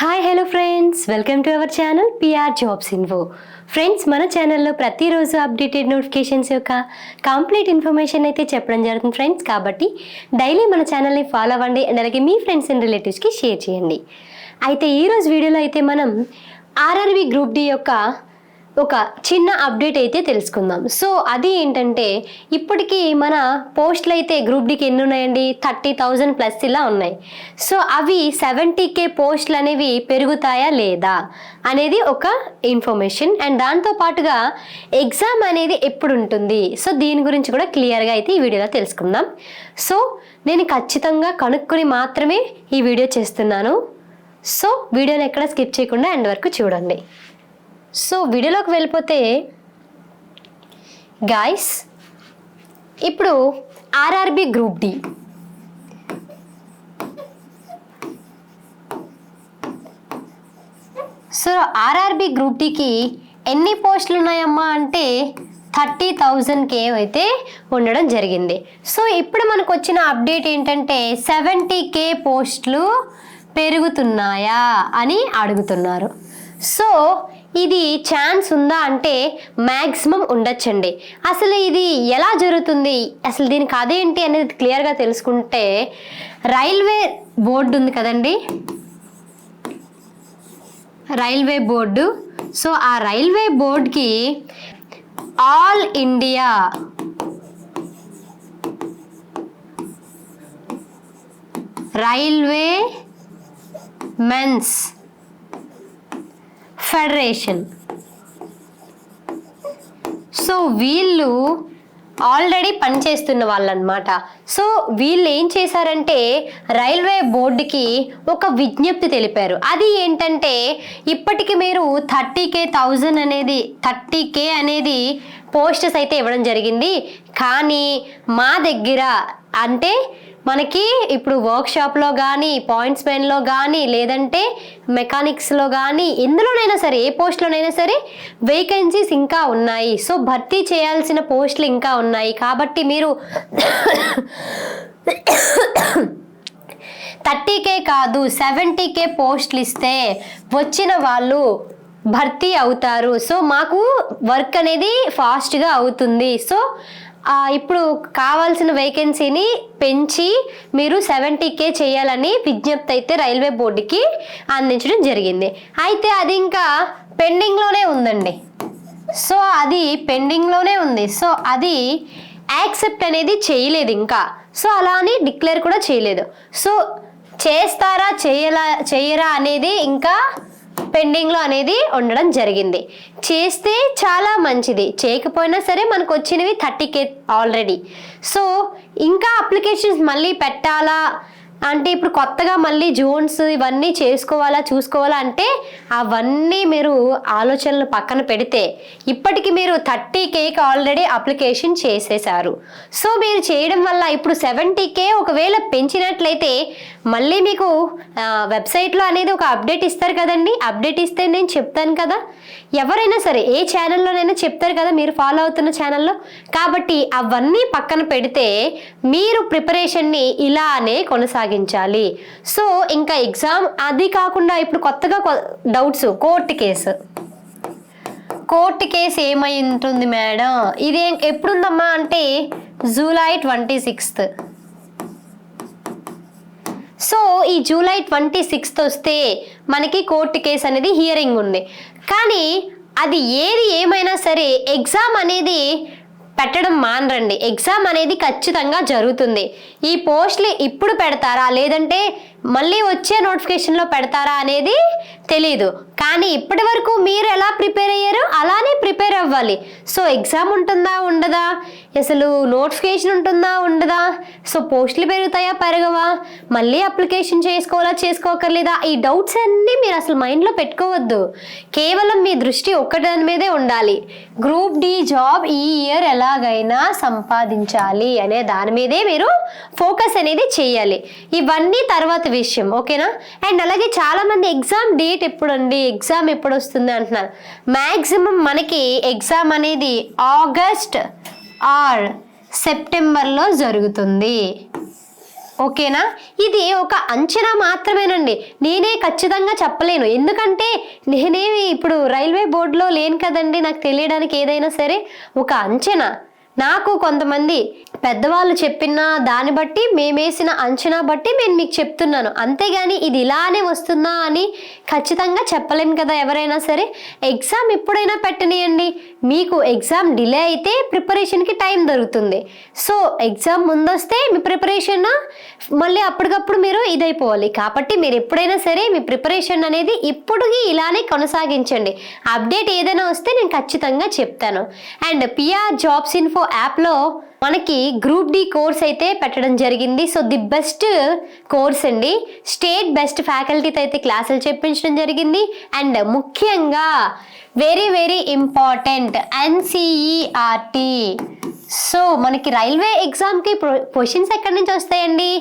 Hi hello friends, welcome to our channel PR jobs info. Friends, మన ఛానల్లో ప్రతిరోజు updated notifications యొక్క complete information అయితే చెప్పడం జరుగుతుంది ఫ్రెండ్స్. కాబట్టి డైలీ మన ఛానల్ని ఫాలో అవ్వండి అండ్ అలాగే మీ ఫ్రెండ్స్ అండ్ రిలేటివ్స్కి షేర్ చేయండి. అయితే ఈరోజు వీడియోలో అయితే మనం ఆర్ఆర్బి గ్రూప్ డి యొక్క ఒక చిన్న అప్డేట్ అయితే తెలుసుకుందాం. సో అది ఏంటంటే, ఇప్పటికీ మన పోస్టులు అయితే గ్రూప్ డికి ఎన్ని ఉన్నాయండి? 30,000 ప్లస్ ఇలా ఉన్నాయి. సో అవి 70K పోస్టులు అనేవి పెరుగుతాయా లేదా అనేది ఒక ఇన్ఫర్మేషన్. అండ్ దాంతో పాటుగా ఎగ్జామ్ అనేది ఎప్పుడు ఉంటుంది, సో దీని గురించి కూడా క్లియర్గా అయితే ఈ వీడియోలో తెలుసుకుందాం. సో నేను ఖచ్చితంగా కనుక్కొని మాత్రమే ఈ వీడియో చేస్తున్నాను. సో వీడియోని ఎక్కడ స్కిప్ చేయకుండా ఎండ్ వరకు చూడండి. సో వీడియోలోకి వెళ్ళిపోతే గాయ్స్, ఇప్పుడు RRB group D so RRB group డికి ఎన్ని పోస్టులు ఉన్నాయమ్మా అంటే 30,000K అయితే ఉండడం జరిగింది. సో ఇప్పుడు మనకు వచ్చిన అప్డేట్ ఏంటంటే 70K పోస్టులు పెరుగుతున్నాయా అని అడుగుతున్నారు. సో ఇది ఛాన్స్ ఉందా అంటే మ్యాక్సిమం ఉండొచ్చండి. అసలు ఇది ఎలా జరుగుతుంది, అసలు దీనికి అదేంటి అనేది క్లియర్గా తెలుసుకుంటే, రైల్వే బోర్డు ఉంది కదండి, రైల్వే బోర్డు. సో ఆ రైల్వే బోర్డుకి all India railway mens federation, so వీళ్ళు ఆల్రెడీ పనిచేస్తున్న వాళ్ళు అనమాట. సో వీళ్ళు ఏం చేశారంటే రైల్వే బోర్డుకి ఒక విజ్ఞప్తి తెలిపారు. అది ఏంటంటే, ఇప్పటికి మీరు 30K అనేది పోస్టర్స్ అయితే ఇవ్వడం జరిగింది. కానీ మా దగ్గర అంటే మనకి ఇప్పుడు వర్క్షాప్లో కానీ, పాయింట్స్ మెన్లో కానీ, లేదంటే మెకానిక్స్లో కానీ, ఎందులోనైనా సరే, ఏ పోస్ట్లోనైనా సరే వేకెన్సీస్ ఇంకా ఉన్నాయి. సో భర్తీ చేయాల్సిన పోస్టులు ఇంకా ఉన్నాయి. కాబట్టి మీరు 30K కాదు 70K పోస్టులు ఇస్తే వచ్చిన వాళ్ళు భర్తీ అవుతారు. సో మాకు వర్క్ అనేది ఫాస్ట్గా అవుతుంది. సో ఇప్పుడు కావాల్సిన వేకెన్సీని పెంచి మీరు 70K చేయాలని విజ్ఞప్తి అయితే రైల్వే బోర్డుకి అందించడం జరిగింది. అయితే అది ఇంకా పెండింగ్లోనే ఉందండి. సో అది పెండింగ్లోనే ఉంది. సో అది యాక్సెప్ట్ అనేది చేయలేదు ఇంకా. సో అలా అని డిక్లేర్ కూడా చేయలేదు. సో చేస్తారా చేయరా అనేది ఇంకా పెండింగ్లో అనేది ఉండడం జరిగింది. చేస్తే చాలా మంచిది, చేయకపోయినా సరే మనకు వచ్చినవి 30K ఆల్రెడీ. సో ఇంకా అప్లికేషన్స్ మళ్ళీ పెట్టాలా అంటే, ఇప్పుడు కొత్తగా మళ్ళీ జోన్స్ ఇవన్నీ చూసుకోవాలా అంటే అవన్నీ మీరు ఆలోచనలు పక్కన పెడితే, ఇప్పటికి మీరు 30Kకి ఆల్రెడీ అప్లికేషన్ చేసేసారు. సో మీరు చేయడం వల్ల ఇప్పుడు 70K ఒకవేళ పెంచినట్లయితే మళ్ళీ మీకు వెబ్సైట్లో అనేది ఒక అప్డేట్ ఇస్తారు కదండి. అప్డేట్ ఇస్తే నేను చెప్తాను కదా, ఎవరైనా సరే ఏ ఛానల్లోనైనా చెప్తారు కదా మీరు ఫాలో అవుతున్న ఛానల్లో. కాబట్టి అవన్నీ పక్కన పెడితే మీరు ప్రిపరేషన్ని ఇలానే కొనసాగించాలి. సో ఇంకా ఎగ్జామ్ అది కాకుండా ఇప్పుడు కొత్తగా డౌట్స్, కోర్టు కేసు ఏమై ఉంటుంది మేడం, ఇది ఎప్పుడుందమ్మా అంటే జూలై 26. సో ఈ జూలై 26 వస్తే మనకి కోర్టు కేసు అనేది హియరింగ్ ఉంది. కానీ అది ఏమైనా సరే ఎగ్జామ్ అనేది పెట్టడం మానరండి. ఎగ్జామ్ అనేది ఖచ్చితంగా జరుగుతుంది. ఈ పోస్టులు ఇప్పుడు పెడతారా లేదంటే మళ్ళీ వచ్చే నోటిఫికేషన్లో పెడతారా అనేది తెలీదు. కానీ ఇప్పటి వరకు మీరు ఎలా ప్రిపేర్ అయ్యారో అలానే ప్రిపేర్ అవ్వాలి. సో ఎగ్జామ్ ఉంటుందా ఉండదా, అసలు నోటిఫికేషన్ ఉంటుందా ఉండదా, సో పోస్టులు పెరుగుతాయా పెరగవా, మళ్ళీ అప్లికేషన్ చేసుకోకర్లేదా, ఈ డౌట్స్ అన్నీ మీరు అసలు మైండ్లో పెట్టుకోవద్దు. కేవలం మీ దృష్టి ఒక్కదాని మీదే ఉండాలి. గ్రూప్ డి జాబ్ ఈ ఇయర్ ఎలాగైనా సంపాదించాలి అనే దాని మీదే మీరు ఫోకస్ అనేది చేయాలి. ఇవన్నీ తర్వాత విషయం, ఓకేనా. అండ్ అలాగే చాలా మంది ఎగ్జామ్ డేట్ ఎప్పుడండి, ఎగ్జామ్ ఎప్పుడు వస్తుంది అంటున్నారు. మ్యాక్సిమం మనకి ఎగ్జామ్ అనేది ఆగస్ట్ ఆర్ సెప్టెంబర్లో జరుగుతుంది. ఓకేనా? ఇది ఒక అంచనా మాత్రమేనండి, నేనే ఖచ్చితంగా చెప్పలేను. ఎందుకంటే నేనేమి ఇప్పుడు రైల్వే బోర్డులో లేను కదండి, నాకు తెలియడానికి ఏదైనా సరే ఒక అంచనా. నాకు కొంతమంది పెద్దవాళ్ళు చెప్పిన దాన్ని బట్టి, మేమేసిన అంచనా బట్టి నేను మీకు చెప్తున్నాను. అంతేగాని ఇది ఇలానే వస్తుందా అని ఖచ్చితంగా చెప్పలేము కదా ఎవరైనా సరే. ఎగ్జామ్ ఎప్పుడైనా పెట్టనియండి, మీకు ఎగ్జామ్ డిలే అయితే ప్రిపరేషన్కి టైం దొరుకుతుంది. సో ఎగ్జామ్ ముందొస్తే మీ ప్రిపరేషన్ మళ్ళీ అప్పటికప్పుడు మీరు ఇదైపోవాలి. కాబట్టి మీరు ఎప్పుడైనా సరే మీ ప్రిపరేషన్ అనేది ఇప్పటికీ ఇలానే కొనసాగించండి. అప్డేట్ ఏదైనా వస్తే నేను ఖచ్చితంగా చెప్తాను. అండ్ పిఆర్ జాబ్స్ ఇన్ఫో యాప్లో మనకి గ్రూప్ డి కోర్స్ అయితే పెట్టడం జరిగింది. సో ది బెస్ట్ కోర్స్ అండి, స్టేట్ బెస్ట్ ఫ్యాకల్టీతో అయితే క్లాసులు చెప్పించడం జరిగింది. అండ్ ముఖ్యంగా very very important NCERT. So మనకి రైల్వే ఎగ్జామ్కి క్వశ్చన్స్ ఎక్కడి నుంచి వస్తాయండి?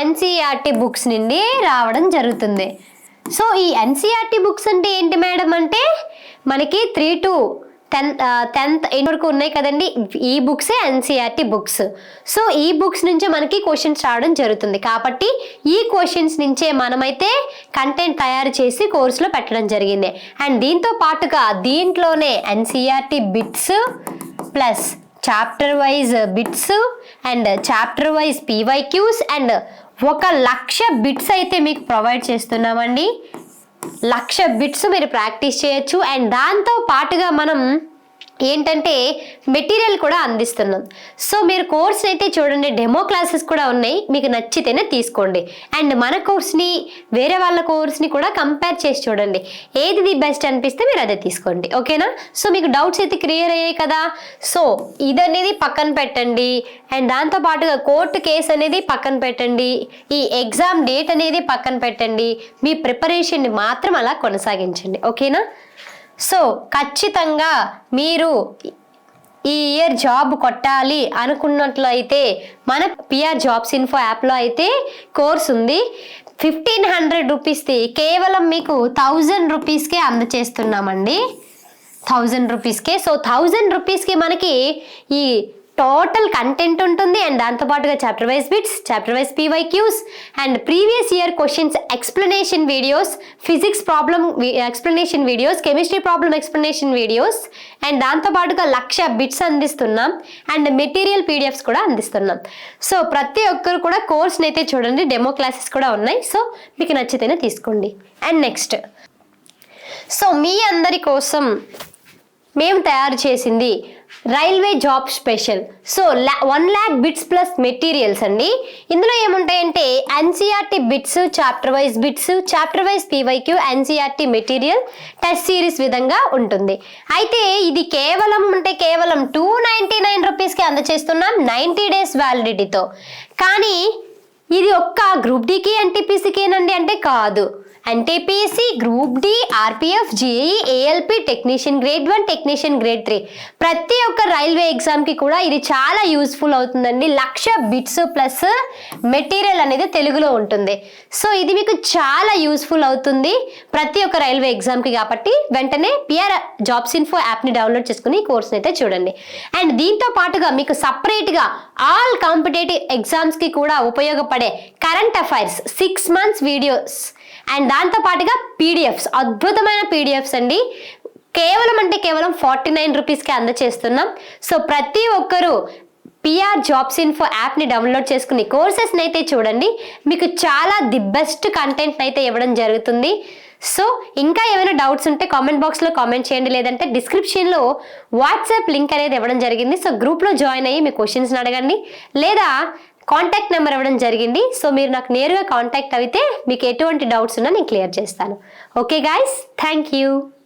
ఎన్సిఈఆర్టీ బుక్స్ నుండి రావడం జరుగుతుంది. సో ఈ ఎన్సిఈఆర్టీ బుక్స్ అంటే ఏంటి మేడం అంటే, మనకి 3 to 10th వరకు ఉన్నాయి కదండి, ఈ బుక్సే ఎన్సిఈఆర్టీ బుక్స్. సో ఈ బుక్స్ నుంచే మనకి క్వశ్చన్స్ రావడం జరుగుతుంది. కాబట్టి ఈ క్వశ్చన్స్ నుంచే మనమైతే కంటెంట్ తయారు చేసి కోర్సులో పెట్టడం జరిగింది. అండ్ దీంతో పాటుగా దీంట్లోనే NCERT bits plus chapter wise bits and chapter wise PYQs and 1,00,000 bits అయితే మీకు ప్రొవైడ్ చేస్తున్నామండి. 1,00,000 బిట్స్ మీరు ప్రాక్టీస్ చేయొచ్చు. అండ్ దాంతో పాటుగా మనం ఏంటంటే మెటీరియల్ కూడా అందిస్తున్నాం. సో మీరు కోర్స్ని అయితే చూడండి, డెమో క్లాసెస్ కూడా ఉన్నాయి, మీకు నచ్చితేనే తీసుకోండి. అండ్ మన కోర్స్ని వేరే వాళ్ళ కోర్స్ని కూడా కంపేర్ చేసి చూడండి, ఏది ది బెస్ట్ అనిపిస్తే మీరు అదే తీసుకోండి. ఓకేనా? సో మీకు డౌట్స్ అయితే క్లియర్ అయ్యాయి కదా. సో ఇదనేది పక్కన పెట్టండి. అండ్ దాంతో పాటుగా కోర్టు కేసు అనేది పక్కన పెట్టండి, ఈ ఎగ్జామ్ డేట్ అనేది పక్కన పెట్టండి, మీ ప్రిపరేషన్ని మాత్రం అలా కొనసాగించండి. ఓకేనా? సో ఖచ్చితంగా మీరు ఈ ఇయర్ జాబ్ కొట్టాలి అనుకున్నట్లయితే మన పిఆర్ జాబ్స్ ఇన్ఫో యాప్లో అయితే కోర్స్ ఉంది. 1,500 రూపీస్ది కేవలం మీకు 1,000 రూపీస్కే అందచేస్తున్నామండి. 1,000 రూపీస్కే. సో 1,000 రూపీస్కి మనకి ఈ టోటల్ కంటెంట్ ఉంటుంది. అండ్ దాంతోపాటుగా chapter wise bits, chapter wise PYQs and previous year questions explanation videos, physics problem explanation videos, chemistry problem explanation videos and దాంతోపాటుగా 1,00,000 బిట్స్ అందిస్తున్నాం. అండ్ మెటీరియల్ పీడిఎఫ్స్ కూడా అందిస్తున్నాం. సో ప్రతి ఒక్కరు కూడా కోర్స్ని అయితే చూడండి, డెమో క్లాసెస్ కూడా ఉన్నాయి. సో మీకు నచ్చితేనే తీసుకోండి. అండ్ నెక్స్ట్, సో మీ అందరి కోసం మేము తయారు చేసింది railway job special. So 1,00,000 bits plus materials అండి. ఇందులో ఏముంటాయంటే NCERT bits, chapter wise bits, chapter wise PYQ, NCERT material, test series విధంగా ఉంటుంది. అయితే ఇది కేవలం 299 రూపీస్కి అందచేస్తున్నాం 90 days వ్యాలిడిటీతో. కానీ ఇది ఒక్క గ్రూప్ డికి ఎన్టీపీసీకేనండి అంటే కాదు. NTPC, group D, RPF, JE, ALP, technician grade 1, technician grade 3 ప్రతి ఒక్క రైల్వే ఎగ్జామ్కి కూడా ఇది చాలా యూస్ఫుల్ అవుతుందండి. 1,00,000 బిట్స్ ప్లస్ మెటీరియల్ అనేది తెలుగులో ఉంటుంది. సో ఇది మీకు చాలా యూస్ఫుల్ అవుతుంది ప్రతి ఒక్క రైల్వే ఎగ్జామ్కి. కాబట్టి వెంటనే పిఆర్ జాబ్స్ ఇన్ఫో యాప్ని డౌన్లోడ్ చేసుకుని కోర్స్ని అయితే చూడండి. అండ్ దీంతో పాటుగా మీకు సపరేట్గా ఆల్ కాంపిటేటివ్ ఎగ్జామ్స్కి కూడా ఉపయోగపడే current affairs 6 months videos and దాంతో పాటుగా పీడిఎఫ్స్, అద్భుతమైన పీడిఎఫ్స్ అండి. కేవలం 49 రూపీస్కి అందచేస్తున్నాం. సో ప్రతి ఒక్కరూ పిఆర్ జాబ్స్ ఇన్ఫో యాప్ని డౌన్లోడ్ చేసుకుని కోర్సెస్ని అయితే చూడండి, మీకు చాలా ది బెస్ట్ కంటెంట్ అయితే ఇవ్వడం జరుగుతుంది. సో ఇంకా ఏమైనా డౌట్స్ ఉంటే కామెంట్ బాక్స్లో కామెంట్ చేయండి, లేదంటే డిస్క్రిప్షన్లో వాట్సాప్ లింక్ అనేది ఇవ్వడం జరిగింది. సో గ్రూప్లో జాయిన్ అయ్యి మీ క్వశ్చన్స్ని అడగండి, లేదా కాంటాక్ట్ నెంబర్ ఇవ్వడం జరిగింది. సో మీరు నాకు నేరుగా కాంటాక్ట్ అయితే మీకు ఎటువంటి డౌట్స్ ఉన్నా నేను క్లియర్ చేస్తాను. Okay guys, thank you.